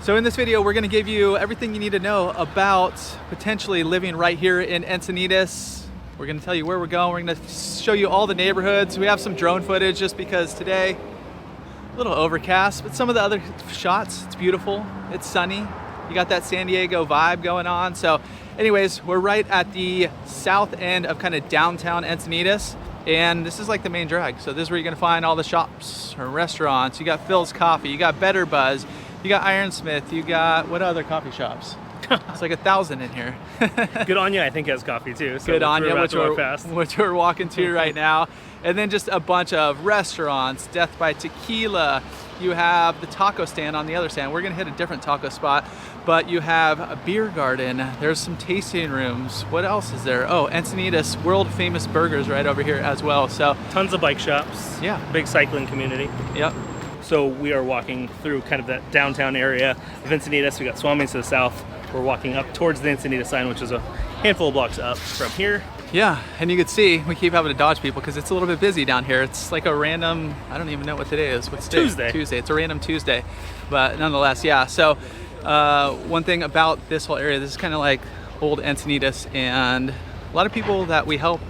So in this video, we're gonna give you everything you need to know about potentially living right here in Encinitas. We're gonna tell you where we're going. We're gonna show you all the neighborhoods. We have some drone footage just because today, a little overcast, but some of the other shots, it's beautiful, it's sunny. You got that San Diego vibe going on. So anyways, we're right at the south end of kind of downtown Encinitas. And this is like the main drag. So this is where you're gonna find all the shops or restaurants. You got Phil's Coffee, you got Better Buzz, you got Ironsmith, you got, what other coffee shops? It's like 1,000 in here. Good Anya, I think, has coffee too. So Good Anya, which we're walking to right now. And then just a bunch of restaurants, Death by Tequila. You have the taco stand on the other stand. We're gonna hit a different taco spot, but you have a beer garden. There's some tasting rooms. What else is there? Oh, Encinitas, world famous burgers right over here as well. So tons of bike shops. Yeah. Big cycling community. Yep. So we are walking through kind of that downtown area of Encinitas. We got Swami to the south. We're walking up towards the Encinitas sign, which is a handful of blocks up from here. Yeah, and you can see we keep having to dodge people because it's a little bit busy down here. It's like a random, I don't even know what today is. What's today? Tuesday. Tuesday. It's a random Tuesday, but nonetheless, yeah. So one thing about this whole area, this is kind of like old Encinitas, and a lot of people that we help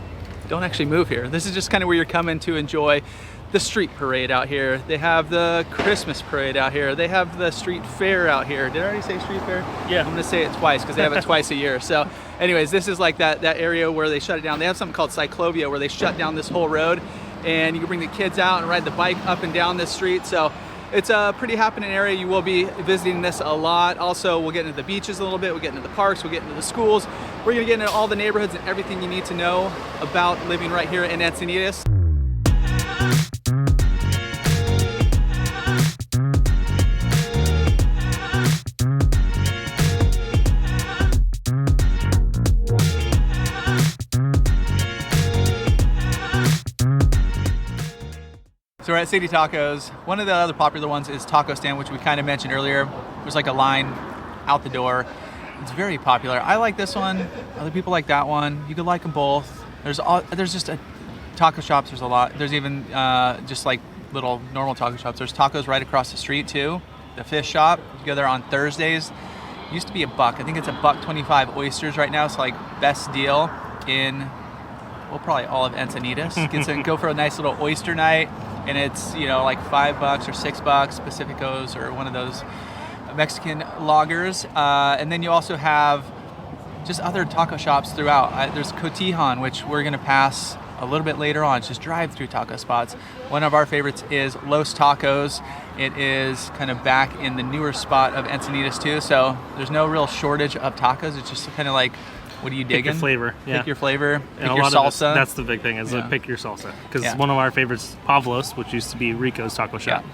don't actually move here. This is just kind of where you're coming to enjoy the street parade out here. They have the Christmas parade out here. They have the street fair out here. Did I already say street fair? Yeah. I'm gonna say it twice because they have it twice a year. So anyways, this is like that area where they shut it down. They have something called Cyclovia where they shut down this whole road and you can bring the kids out and ride the bike up and down this street. So it's a pretty happening area. You will be visiting this a lot. Also, we'll get into the beaches a little bit. We'll get into the parks. We'll get into the schools. We're gonna get into all the neighborhoods and everything you need to know about living right here in Encinitas. So we're at City Tacos. One of the other popular ones is Taco Stand, which we kind of mentioned earlier. There's like a line out the door. It's very popular. I like this one. Other people like that one. You could like them both. There's just a taco shops. There's a lot. There's even just like little normal taco shops. There's tacos right across the street too. The fish shop. You go there on Thursdays. Used to be $1. I think it's $1.25 oysters right now. It's like best deal in, well, probably all of Encinitas. Go for a nice little oyster night. And it's, you know, like $5 or $6, Pacificos or one of those Mexican lagers. And then you also have just other taco shops throughout. There's Cotijan, which we're gonna pass a little bit later on. It's just drive-through taco spots. One of our favorites is Los Tacos. It is kind of back in the newer spot of Encinitas too. So there's no real shortage of tacos. It's just kind of like, what are you digging? Pick your flavor. Pick your flavor. Pick and your salsa. That's the big thing, is pick your salsa. Because one of our favorites, Pavlos, which used to be Rico's taco shop.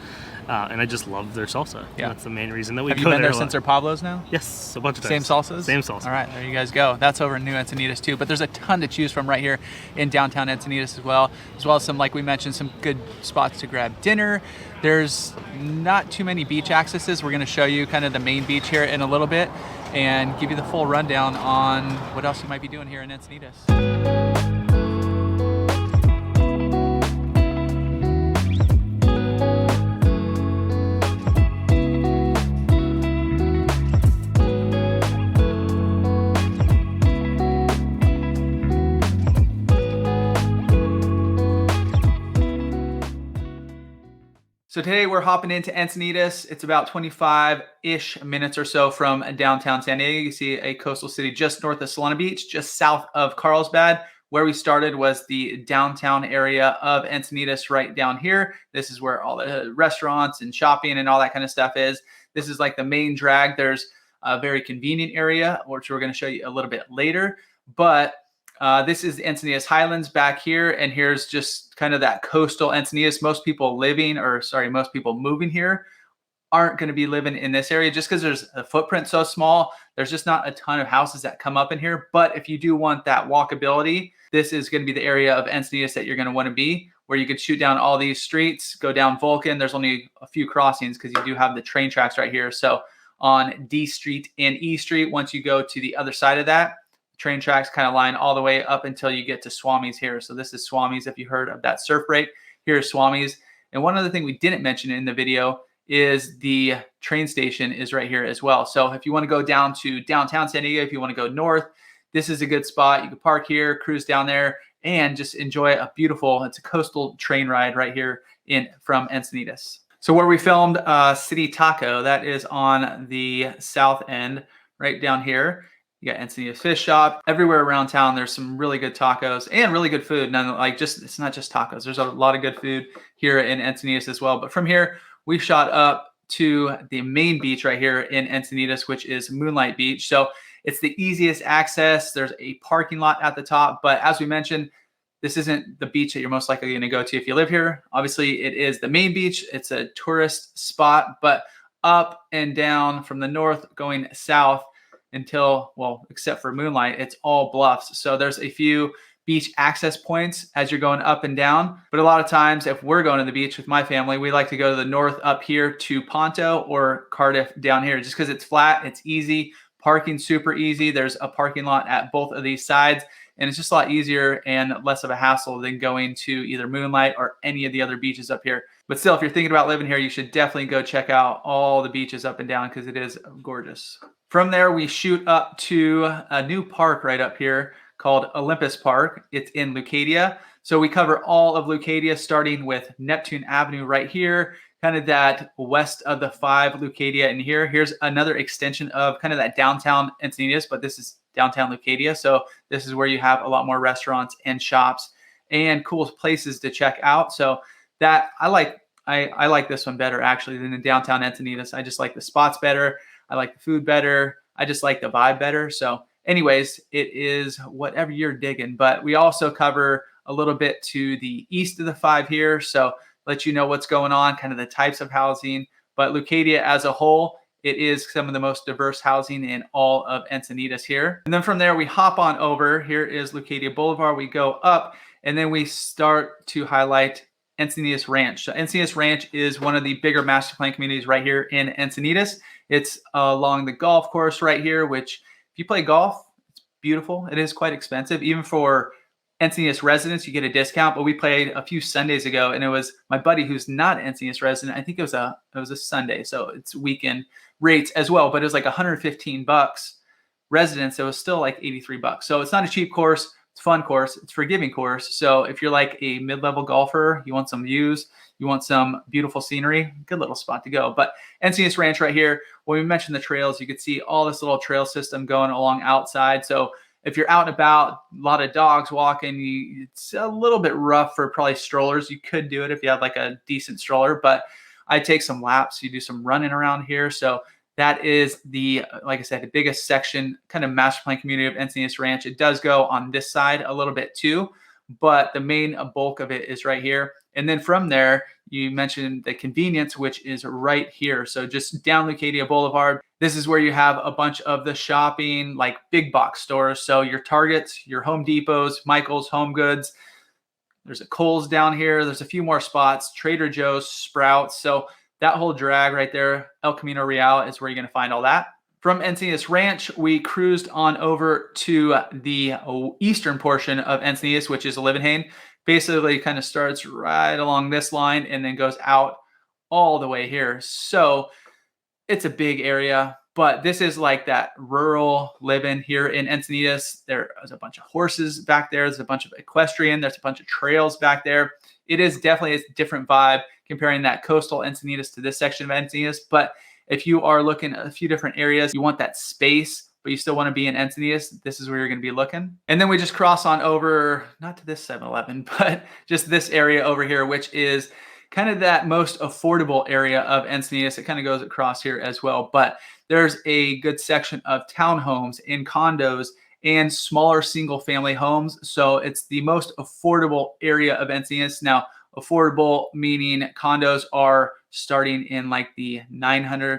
And I just love their salsa. Yeah. That's the main reason that we go there. Have you been there since they're Pavlos now? Yes, a bunch of Same times. salsas? Same salsa. All right, there you guys go. That's over in New Encinitas too, but there's a ton to choose from right here in downtown Encinitas as well as some, like we mentioned, some good spots to grab dinner. There's not too many beach accesses. We're gonna show you kind of the main beach here in a little bit and give you the full rundown on what else you might be doing here in Encinitas. So today we're hopping into Encinitas. It's about 25-ish minutes or so from downtown San Diego. You see a coastal city just north of Solana Beach, just south of Carlsbad. Where we started was the downtown area of Encinitas right down here. This is where all the restaurants and shopping and all that kind of stuff is. This is like the main drag. There's a very convenient area, which we're going to show you a little bit later. But this is the Encinitas Highlands back here, and here's just kind of that coastal Encinitas. Most people moving here aren't going to be living in this area just because there's a footprint so small. There's just not a ton of houses that come up in here. But if you do want that walkability, this is going to be the area of Encinitas that you're going to want to be, where you could shoot down all these streets, go down Vulcan. There's only a few crossings because you do have the train tracks right here. So on D Street and E Street, once you go to the other side of that, train tracks kind of line all the way up until you get to Swami's here. So this is Swami's. If you heard of that surf break, here's Swami's. And one other thing we didn't mention in the video is the train station is right here as well. So if you want to go down to downtown San Diego, if you want to go north, this is a good spot. You can park here, cruise down there, and just enjoy a beautiful, it's a coastal train ride right here from Encinitas. So where we filmed City Taco, that is on the south end, right down here. You got Encinitas Fish Shop. Everywhere around town, there's some really good tacos and really good food. It's not just tacos. There's a lot of good food here in Encinitas as well. But from here, we shot up to the main beach right here in Encinitas, which is Moonlight Beach. So it's the easiest access. There's a parking lot at the top. But as we mentioned, this isn't the beach that you're most likely going to go to if you live here. Obviously, it is the main beach. It's a tourist spot, but up and down from the north going south until, well, except for Moonlight, it's all bluffs. So there's a few beach access points as you're going up and down. But a lot of times, if we're going to the beach with my family, we like to go to the north up here to Ponto or Cardiff down here, just because it's flat, it's easy. Parking super easy. There's a parking lot at both of these sides. And it's just a lot easier and less of a hassle than going to either Moonlight or any of the other beaches up here. But still, if you're thinking about living here, you should definitely go check out all the beaches up and down because it is gorgeous. From there, we shoot up to a new park right up here called Olympus Park. It's in Leucadia. So we cover all of Leucadia, starting with Neptune Avenue right here, kind of that west of the 5 Leucadia in here. Here's another extension of kind of that downtown Encinitas, but this is downtown Leucadia. So this is where you have a lot more restaurants and shops and cool places to check out. So that I like this one better actually than the downtown Encinitas. I just like the spots better. I like the food better. I just like the vibe better. So anyways, it is whatever you're digging, but we also cover a little bit to the east of the 5 here. So let you know what's going on, kind of the types of housing, but Leucadia as a whole, it is some of the most diverse housing in all of Encinitas here. And then from there, we hop on over. Here is Leucadia Boulevard. We go up, and then we start to highlight Encinitas Ranch. So Encinitas Ranch is one of the bigger master plan communities right here in Encinitas. It's along the golf course right here, which if you play golf, it's beautiful. It is quite expensive. Even for Encinitas residents, you get a discount, but we played a few Sundays ago, and it was my buddy who's not an Encinitas resident. I think it was a Sunday, so it's weekend rates as well, but it was like $115 residents. It was still like $83. So it's not a cheap course. It's a fun course. It's a forgiving course. So if you're like a mid-level golfer, you want some views, you want some beautiful scenery, good little spot to go. But Encinitas Ranch right here, when we mentioned the trails, you could see all this little trail system going along outside. So if you're out and about, a lot of dogs walking, it's a little bit rough for probably strollers. You could do it if you had like a decent stroller, but I take some laps. You do some running around here. So that is like I said, the biggest section, kind of master plan community of Encinitas Ranch. It does go on this side a little bit too, but the main bulk of it is right here. And then from there, you mentioned the convenience, which is right here. So just down Leucadia Boulevard, this is where you have a bunch of the shopping, like big box stores. So your Targets, your Home Depots, Michael's, Home Goods. There's a Kohl's down here. There's a few more spots, Trader Joe's, Sprouts. So that whole drag right there, El Camino Real, is where you're going to find all that. From Encinitas Ranch, we cruised on over to the eastern portion of Encinitas, which is Olivenhain. Basically kind of starts right along this line and then goes out all the way here. So it's a big area, but this is like that rural living here in Encinitas. There's a bunch of horses back there. There's a bunch of equestrian. There's a bunch of trails back there. It is definitely a different vibe comparing that coastal Encinitas to this section of Encinitas. But if you are looking at a few different areas, you want that space, but you still want to be in Encinitas, this is where you're going to be looking. And then we just cross on over, not to this 7-Eleven, but just this area over here, which is kind of that most affordable area of Encinitas. It kind of goes across here as well. But there's a good section of townhomes and condos and smaller single family homes. So it's the most affordable area of Encinitas. Now, affordable meaning condos are starting in like the $850,000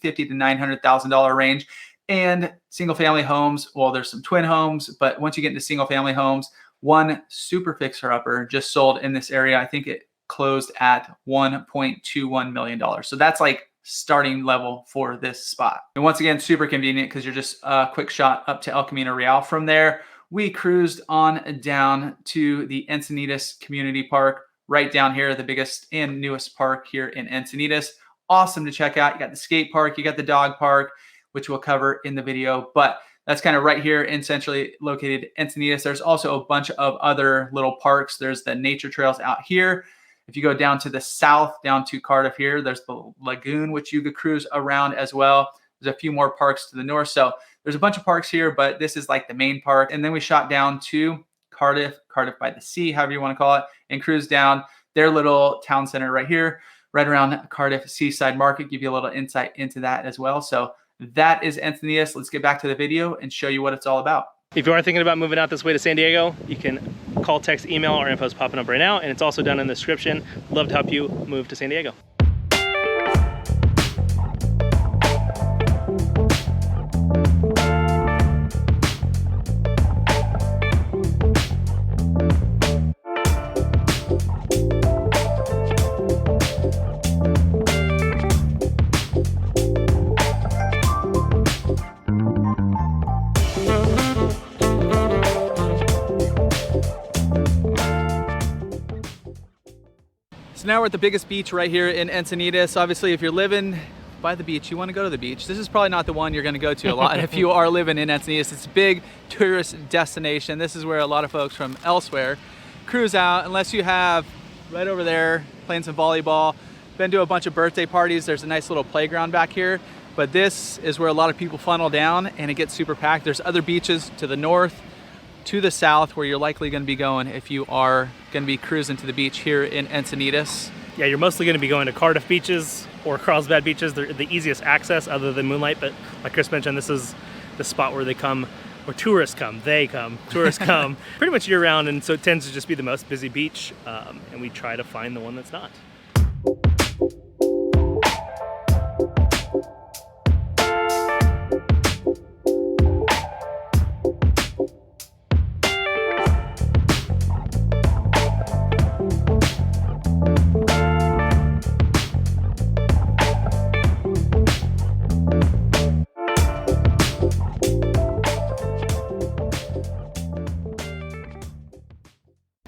to $900,000 range. And single family homes, well, there's some twin homes, but once you get into single family homes, one super fixer upper just sold in this area. I think it closed at $1.21 million. So that's like starting level for this spot. And once again, super convenient because you're just a quick shot up to El Camino Real. From there, we cruised on down to the Encinitas Community Park, right down here, the biggest and newest park here in Encinitas. awesome to check out. You got the skate park, you got the dog park, which we'll cover in the video, but that's kind of right here in centrally located Encinitas. There's also a bunch of other little parks. There's the nature trails out here. If you go down to the south, down to Cardiff here, there's the lagoon, which you could cruise around as well. There's a few more parks to the north. So there's a bunch of parks here, but this is like the main park. And then we shot down to Cardiff by the sea, however you want to call it, and cruise down their little town center right here, right around Cardiff Seaside Market. Give you a little insight into that as well. So that is Encinitas. Let's get back to the video and show you what it's all about. If you are thinking about moving out this way to San Diego, you can call, text, email. Our info is popping up right now, and it's also down in the description. Love to help you move to San Diego. So now we're at the biggest beach right here in Encinitas. Obviously, if you're living by the beach, you want to go to the beach. This is probably not the one you're going to go to a lot if you are living in Encinitas. It's a big tourist destination. This is where a lot of folks from elsewhere cruise out, unless you have right over there playing some volleyball. Been to a bunch of birthday parties. There's a nice little playground back here, but this is where a lot of people funnel down and it gets super packed. There's other beaches to the north, to the south, where you're likely going to be going if you are going to be cruising to the beach here in Encinitas. Yeah, you're mostly going to be going to Cardiff beaches or Carlsbad beaches. They're the easiest access other than Moonlight, but like Chris mentioned, this is the spot where they come, where tourists come, tourists come pretty much year round, and so it tends to just be the most busy beach, and we try to find the one that's not.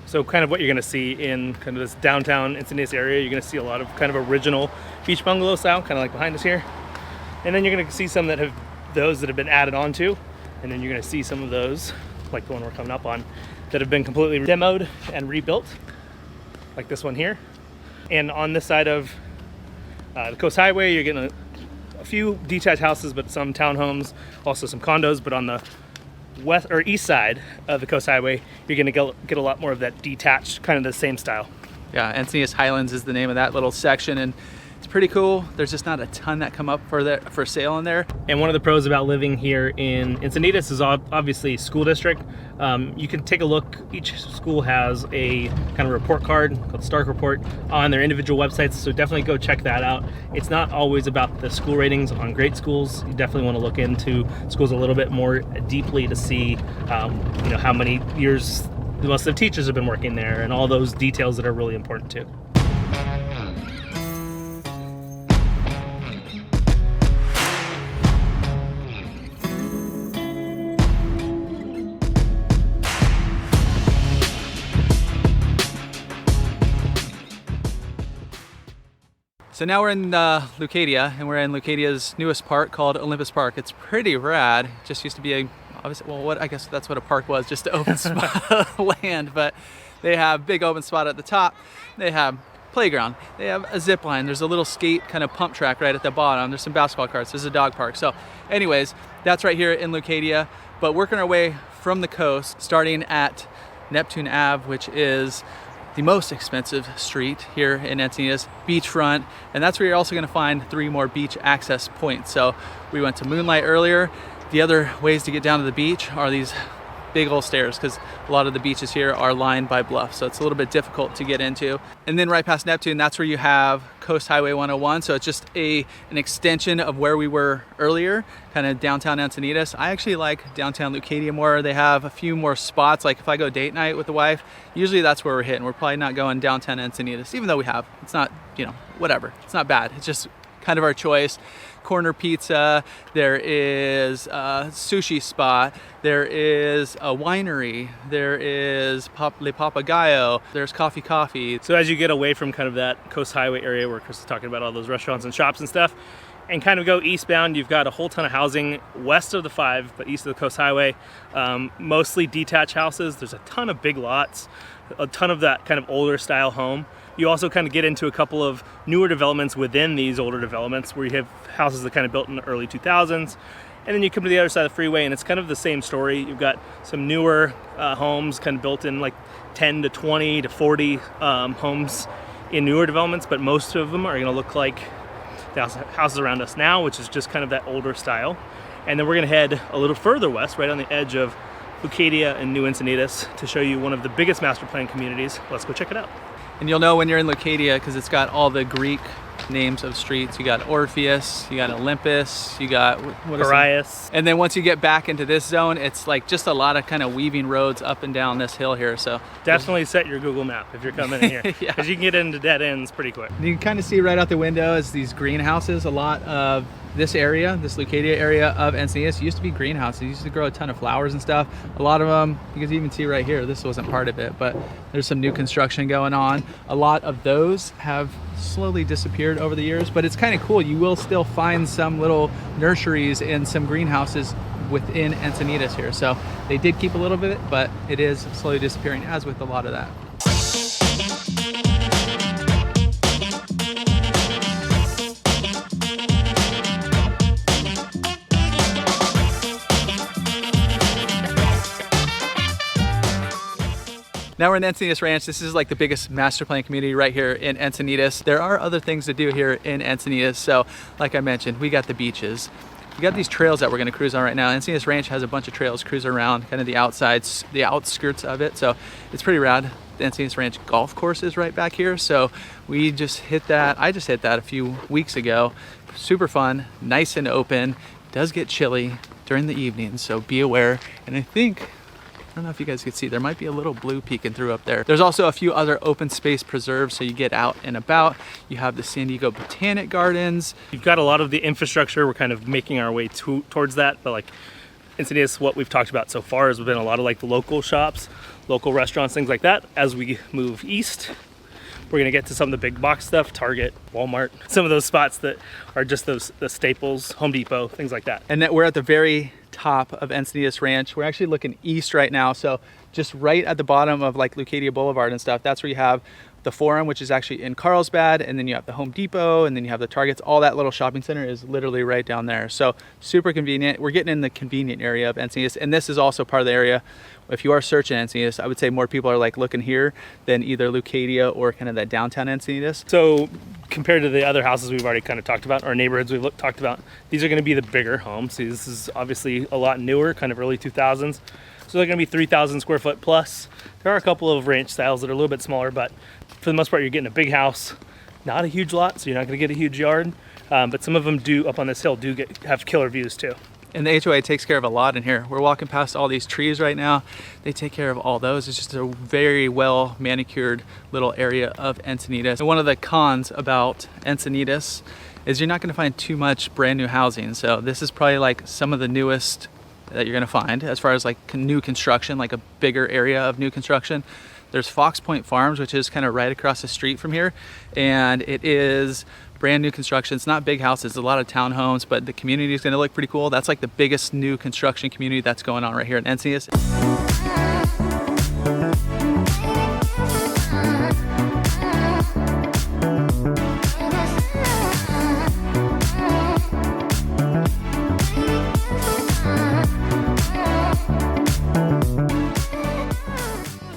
So kind of what you're going to see in kind of this downtown Encinitas area, you're going to see a lot of kind of original beach bungalow style, kind of like behind us here. And then you're going to see some that have, those that have been added on to, and then you're going to see some of those, like the one we're coming up on, that have been completely demoed and rebuilt, like this one here. And on this side of the Coast Highway, you're getting a few detached houses, but some townhomes, also some condos. But on the west or east side of the Coast Highway, you're going to get a lot more of that detached, kind of the same style. Yeah, Encinitas Highlands is the name of that little section, and it's pretty cool. There's just not a ton that come up for sale in there. And one of the pros about living here in Encinitas is obviously school district. You can take a look. Each school has a kind of report card called Stark Report on their individual websites, so definitely go check that out. It's not always about the school ratings on great schools. You definitely want to look into schools a little bit more deeply to see how many years most of the teachers have been working there, and all those details that are really important too. So now we're in Leucadia, and we're in Leucadia's newest park called Olympus Park. It's pretty rad. It just used to be I guess that's what a park was, just an open spot of land, but they have big open spot at the top. They have playground. They have a zip line. There's a little skate kind of pump track right at the bottom. There's some basketball courts. There's a dog park. So anyways, that's right here in Leucadia, but working our way from the coast, starting at Neptune Ave, which is the most expensive street here in Encinitas, beachfront, and that's where you're also going to find 3 more beach access points. So we went to Moonlight earlier. The other ways to get down to the beach are these big old stairs, because a lot of the beaches here are lined by bluffs, so it's a little bit difficult to get into. And then right past Neptune, that's where you have Coast Highway 101, so it's just an extension of where we were earlier, kind of downtown Encinitas. I actually like downtown Leucadia more. They have a few more spots, like if I go date night with the wife, usually that's where we're hitting. We're probably not going downtown Encinitas, even though we have. It's not, whatever. It's not bad. It's just kind of our choice. Corner pizza, there is a sushi spot, there is a winery, there is Le Papagayo, there's Coffee. So as you get away from kind of that Coast Highway area where Chris is talking about all those restaurants and shops and stuff, and kind of go eastbound, you've got a whole ton of housing west of the 5, but east of the Coast Highway, mostly detached houses. There's a ton of big lots, a ton of that kind of older style home. You also kind of get into a couple of newer developments within these older developments where you have houses that kind of built in the early 2000s. And then you come to the other side of the freeway and it's kind of the same story. You've got some newer homes kind of built in, like 10 to 20 to 40 homes in newer developments, but most of them are going to look like the houses around us now, which is just kind of that older style. And then we're going to head a little further west, right on the edge of Leucadia and New Encinitas, to show you one of the biggest master plan communities. Let's go check it out. And you'll know when you're in Leucadia because it's got all the Greek names of streets. You got Orpheus, you got Olympus, you got Arias. And then once you get back into this zone, it's like just a lot of kind of weaving roads up and down this hill here. So definitely set your Google map if you're coming in here, because you can get into dead ends pretty quick. You can kind of see right out the window is these greenhouses. A lot of this area, this Leucadia area of Encinitas, used to be greenhouses. It used to grow a ton of flowers and stuff. A lot of them, you can even see right here, this wasn't part of it, but there's some new construction going on. A lot of those have slowly disappeared over the years, but it's kind of cool. You will still find some little nurseries and some greenhouses within Encinitas here. So they did keep a little bit, but it is slowly disappearing, as with a lot of that. Now we're in Encinitas Ranch. This is like the biggest master plan community right here in Encinitas. There are other things to do here in Encinitas. So like I mentioned, we got the beaches. We got these trails that we're gonna cruise on right now. Encinitas Ranch has a bunch of trails cruising around kind of the outsides, the outskirts of it. So it's pretty rad. The Encinitas Ranch golf course is right back here. So we just hit that. I just hit that a few weeks ago. Super fun, nice and open. It does get chilly during the evening, so be aware. And I don't know if you guys can see, there might be a little blue peeking through up there. There's also a few other open space preserves, so you get out and about. You have the San Diego Botanic Gardens. You've got a lot of the infrastructure. We're kind of making our way towards that, but like Encinitas, what we've talked about so far has been a lot of like the local shops, local restaurants, things like that. As we move east, we're gonna get to some of the big box stuff, Target, Walmart, some of those spots that are just the staples, Home Depot, things like that. And that we're at the very top of Encinitas Ranch. We're actually looking east right now. So just right at the bottom of like Leucadia Boulevard and stuff, that's where you have the Forum, which is actually in Carlsbad, and then you have the Home Depot, and then you have the Targets. All that little shopping center is literally right down there. So super convenient. We're getting in the convenient area of Encinitas, and this is also part of the area. If you are searching Encinitas, I would say more people are like looking here than either Leucadia or kind of that downtown Encinitas. So compared to the other houses we've already kind of talked about, or neighborhoods we've talked about, these are going to be the bigger homes. See, this is obviously a lot newer, kind of early 2000s. So they're going to be 3,000 square foot plus. There are a couple of ranch styles that are a little bit smaller, but for the most part, you're getting a big house, not a huge lot, so you're not going to get a huge yard. But some of them do, up on this hill, do have killer views too. And the HOA takes care of a lot in here. We're walking past all these trees right now. They take care of all those. It's just a very well manicured little area of Encinitas. And one of the cons about Encinitas is you're not going to find too much brand new housing. So this is probably like some of the newest that you're going to find as far as like new construction, like a bigger area of new construction. There's Fox Point Farms, which is kind of right across the street from here, and it is brand new construction. It's not big houses, a lot of townhomes, but the community is going to look pretty cool. That's like the biggest new construction community that's going on right here in Encinitas.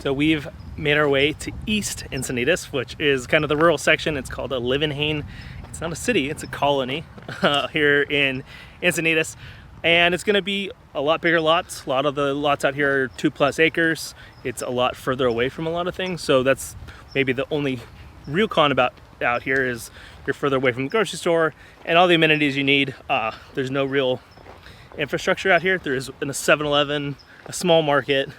So we've made our way to East Encinitas, which is kind of the rural section. It's called a Livenhain. It's not a city, it's a colony here in Encinitas. And it's gonna be a lot bigger lots. A lot of the lots out here are 2+ acres. It's a lot further away from a lot of things. So that's maybe the only real con about out here is you're further away from the grocery store and all the amenities you need. There's no real infrastructure out here. There's a 7-Eleven, a small market,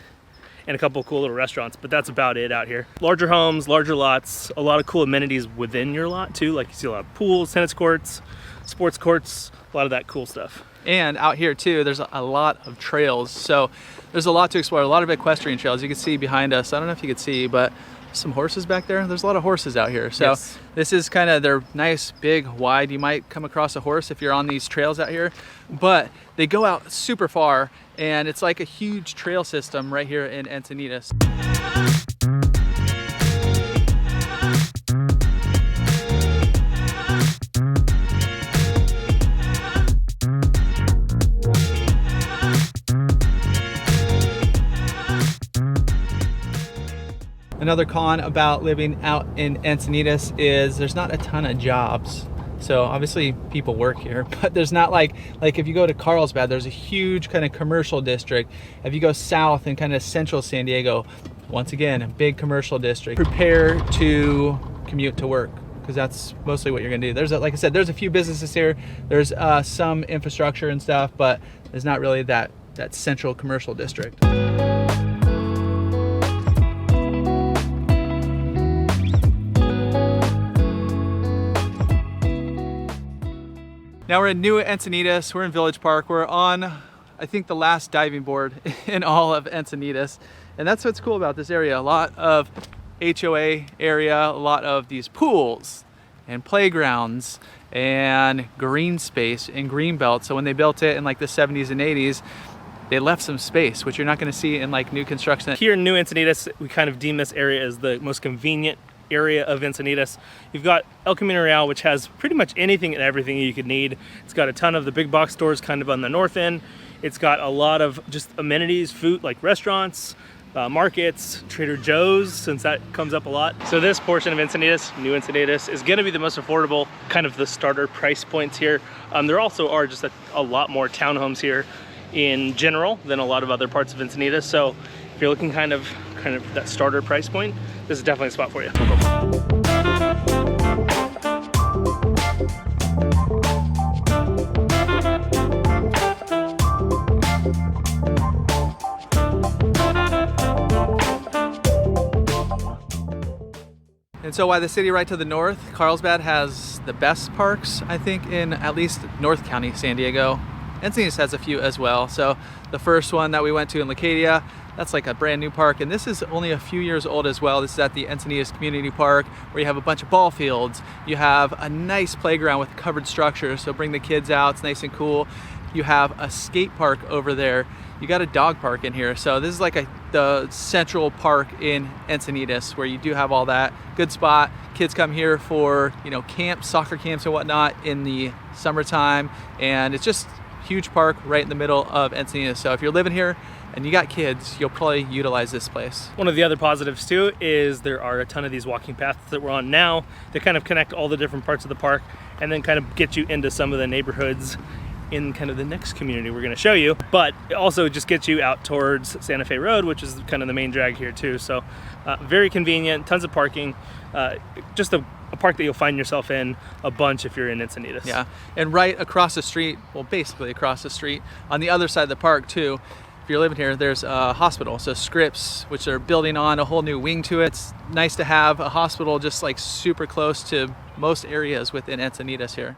and a couple cool little restaurants, but that's about it out here. Larger homes, larger lots, a lot of cool amenities within your lot too. Like you see a lot of pools, tennis courts, sports courts, a lot of that cool stuff. And out here too, there's a lot of trails. So there's a lot to explore, a lot of equestrian trails. You can see behind us, I don't know if you could see, but some horses back there. There's a lot of horses out here. So yes. This is kind of, they're nice, big, wide. You might come across a horse if you're on these trails out here, but they go out super far, and it's like a huge trail system right here in Encinitas. Another con about living out in Encinitas is there's not a ton of jobs. So obviously people work here, but there's not like if you go to Carlsbad, there's a huge kind of commercial district. If you go south in kind of central San Diego, once again, a big commercial district. Prepare to commute to work, because that's mostly what you're gonna do. There's, like I said, there's a few businesses here. There's some infrastructure and stuff, but there's not really that central commercial district. Now we're in New Encinitas, we're in Village Park. We're on, I think, the last diving board in all of Encinitas. And that's what's cool about this area. A lot of HOA area, a lot of these pools and playgrounds and green space and green belt. So when they built it in like the 70s and 80s, they left some space, which you're not gonna see in like new construction. Here in New Encinitas, we kind of deem this area as the most convenient area of Encinitas. You've got El Camino Real, which has pretty much anything and everything you could need. It's got a ton of the big box stores kind of on the north end. It's got a lot of just amenities, food, like restaurants, markets, Trader Joe's, since that comes up a lot. So this portion of Encinitas, New Encinitas, is gonna be the most affordable, kind of the starter price points here. There also are just a lot more townhomes here in general than a lot of other parts of Encinitas. So if you're looking kind of that starter price point, this is definitely a spot for you. And so why the city right to the north, Carlsbad has the best parks, I think, in at least North County, San Diego. Encinitas has a few as well. So the first one that we went to in Leucadia, that's like a brand new park, and this is only a few years old as well. This is at the Encinitas Community Park, where you have a bunch of ball fields. You have a nice playground with covered structures, so bring the kids out, it's nice and cool. You have a skate park over there. You got a dog park in here. So this is like the central park in Encinitas, where you do have all that. Good spot. Kids come here for, you know, camps, soccer camps and whatnot in the summertime, and it's just huge park right in the middle of Encinitas. So if you're living here and you got kids, you'll probably utilize this place. One of the other positives too is there are a ton of these walking paths that we're on now that kind of connect all the different parts of the park and then kind of get you into some of the neighborhoods in kind of the next community we're going to show you, but it also just gets you out towards Santa Fe Road, which is kind of the main drag here too. So very convenient, tons of parking, just a park that you'll find yourself in a bunch if you're in Encinitas. Yeah, and right across the street, well, basically across the street, on the other side of the park too, if you're living here, there's a hospital. So Scripps, which they're building on a whole new wing to it. It's nice to have a hospital just like super close to most areas within Encinitas here.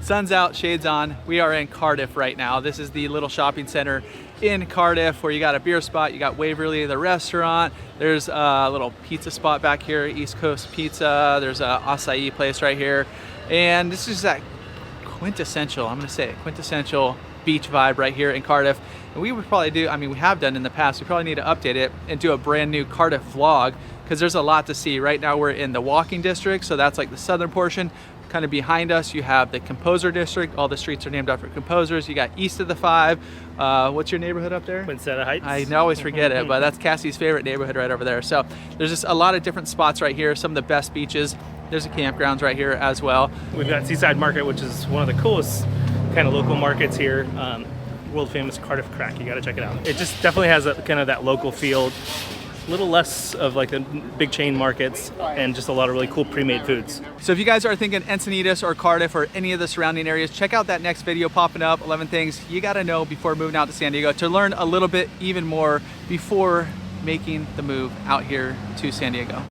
Sun's out, shades on. We are in Cardiff right now. This is the little shopping center in Cardiff where you got a beer spot, you got Waverly, the restaurant. There's a little pizza spot back here, East Coast Pizza. There's a acai place right here. And this is that quintessential, I'm gonna say it, quintessential beach vibe right here in Cardiff. And we would probably do, I mean, we have done in the past, we probably need to update it and do a brand new Cardiff vlog, because there's a lot to see. Right now we're in the walking district, so that's like the southern portion. Kind of behind us, you have the Composer District. All the streets are named after composers. You got east of the 5. What's your neighborhood up there? Poinsettia Heights. I always forget it, but that's Cassie's favorite neighborhood right over there. So there's just a lot of different spots right here. Some of the best beaches. There's a campgrounds right here as well. We've got Seaside Market, which is one of the coolest kind of local markets here. World famous Cardiff crack. You got to check it out. It just definitely has a kind of that local feel a little less of like the big chain markets and just a lot of really cool pre-made foods. So if you guys are thinking Encinitas or Cardiff or any of the surrounding areas, check out that next video popping up, 11 things you gotta know before moving out to San Diego to learn a little bit even more before making the move out here to San Diego.